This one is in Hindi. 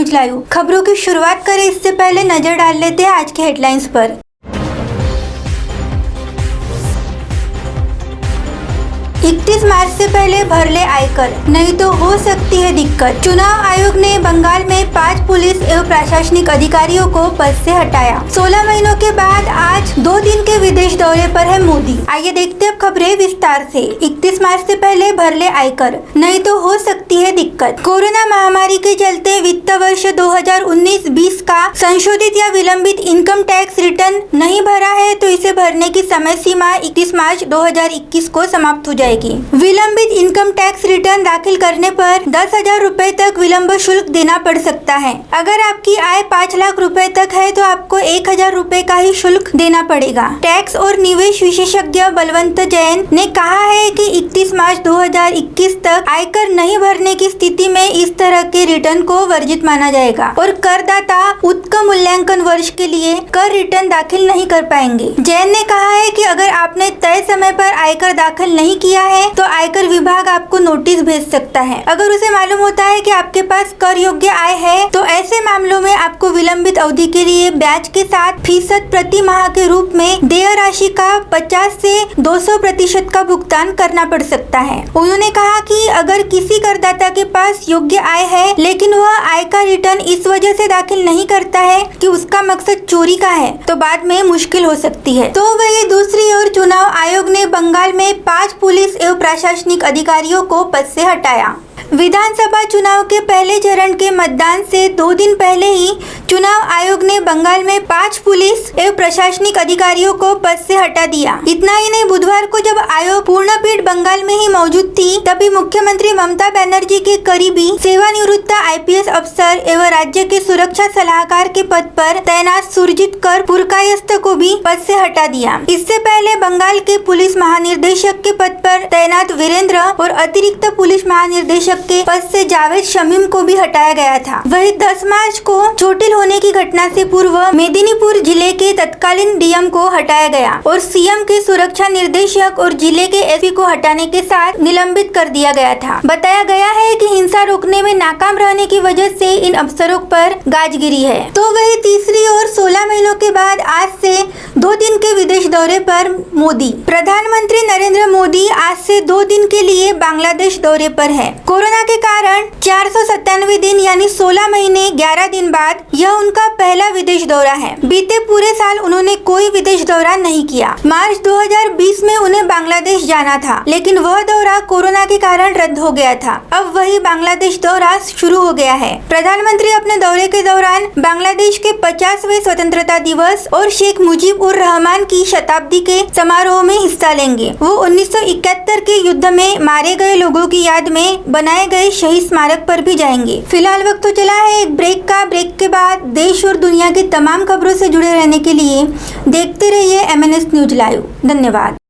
न्यूज लाइव खबरों की शुरुआत करें इससे पहले नजर डाल लेते हैं आज के हेडलाइंस पर। 31 मार्च से पहले भर ले आयकर, नहीं तो हो सकती है दिक्कत। चुनाव आयोग ने बंगाल में 5 पुलिस एवं प्रशासनिक अधिकारियों को पद से हटाया। 16 महीनों के बाद आज 2 दिन के विदेश दौरे पर है मोदी। आइए देखते हैं अब खबरें विस्तार से। 31 मार्च से पहले भर ले आयकर, नहीं तो हो सकती है दिक्कत। कोरोना महामारी के चलते वित्त वर्ष 2019-20 का संशोधित या विलंबित इनकम टैक्स रिटर्न नहीं भरा है तो इसे भरने की समय सीमा 31 मार्च 2021 को समाप्त हो जाएगी। विलंबित इनकम टैक्स रिटर्न दाखिल करने पर 10,000 रुपए तक विलंब शुल्क देना पड़ सकता है। अगर आपकी आय 5 लाख रुपए तक है तो आपको 1,000 रुपए का ही शुल्क देना पड़ेगा। टैक्स और निवेश विशेषज्ञ बलवंत जैन ने कहा है कि 31 मार्च 2021 तक आयकर नहीं भरने की स्थिति में इस तरह के रिटर्न को वर्जित माना जाएगा और करदाता उत्तम मूल्यांकन वर्ष के लिए कर रिटर्न दाखिल नहीं कर पाएंगे। जैन ने कहा है कि अगर आपने तय समय पर आयकर दाखिल नहीं किया है तो आयकर विभाग आपको नोटिस भेज सकता है। अगर उसे मालूम होता है कि आपके पास कर योग्य आय है तो ऐसे मामलों में आपको विलंबित अवधि के लिए ब्याज के साथ फीसद प्रति माह के रूप में देय राशि का 50 से 200% का भुगतान करना पड़ सकता है। उन्होंने कहा कि अगर किसी करदाता के पास योग्य आय है लेकिन वह आय का रिटर्न इस वजह से दाखिल नहीं करता है कि उसका मकसद चोरी का है तो बाद में मुश्किल हो सकती है। तो वही दूसरी ओर चुनाव आयोग ने बंगाल में 5 पुलिस एवं प्रशासनिक अधिकारियों को पद से हटाया। विधानसभा चुनाव के पहले चरण के मतदान से 2 दिन पहले ही चुनाव आयोग ने बंगाल में 5 पुलिस एवं प्रशासनिक अधिकारियों को पद से हटा दिया। इतना ही नहीं, बुधवार को जब आयोग पूर्ण पीठ बंगाल में ही मौजूद थी तभी मुख्यमंत्री ममता बनर्जी के करीबी सेवानिवृत्त IPS अफसर एवं राज्य के सुरक्षा सलाहकार के पद पर तैनात सुरजीत कर पुरकायस्थ को भी पद से हटा दिया। इससे पहले बंगाल के पुलिस महानिर्देशक के पद पर तैनात वीरेंद्र और अतिरिक्त पुलिस महानिर्देशक के पद से जावेद शमीम को भी हटाया गया था। वही 10 मार्च को चोटिल होने की घटना से पूर्व मेदिनीपुर जिले के तत्कालीन DM को हटाया गया और CM के सुरक्षा निर्देशक और जिले के SP को हटाने के साथ निलंबित कर दिया गया था। बताया गया है कि हिंसा रोकने में नाकाम रहने की वजह से इन अफसरों पर गाज गिरी है। तो वही तीसरी ओर 16 महीनों के बाद आज से 2 दिन के विदेश दौरे पर मोदी। प्रधानमंत्री नरेंद्र मोदी आज से 2 दिन के लिए बांग्लादेश दौरे पर है। कोरोना के कारण 497 दिन यानी 16 महीने 11 दिन बाद यह उनका पहला विदेश दौरा है। बीते पूरे साल उन्होंने कोई विदेश दौरा नहीं किया। मार्च 2020 में उन्हें बांग्लादेश जाना था लेकिन वह दौरा कोरोना के कारण रद्द हो गया था। अब वही बांग्लादेश दौरा शुरू हो गया है। प्रधानमंत्री अपने दौरे के दौरान बांग्लादेश के 50वें स्वतंत्रता दिवस और शेख मुजीब उर रहमान की शताब्दी के समारोह में हिस्सा लेंगे। वो 1971 के युद्ध में मारे गए लोगों की याद में बनाए गए शहीद स्मारक पर भी जाएंगे। फिलहाल वक्त तो चला है एक ब्रेक का। ब्रेक के बाद देश और दुनिया की तमाम खबरों से जुड़े रहने के लिए देखते रहिए MNS न्यूज लाइव। धन्यवाद।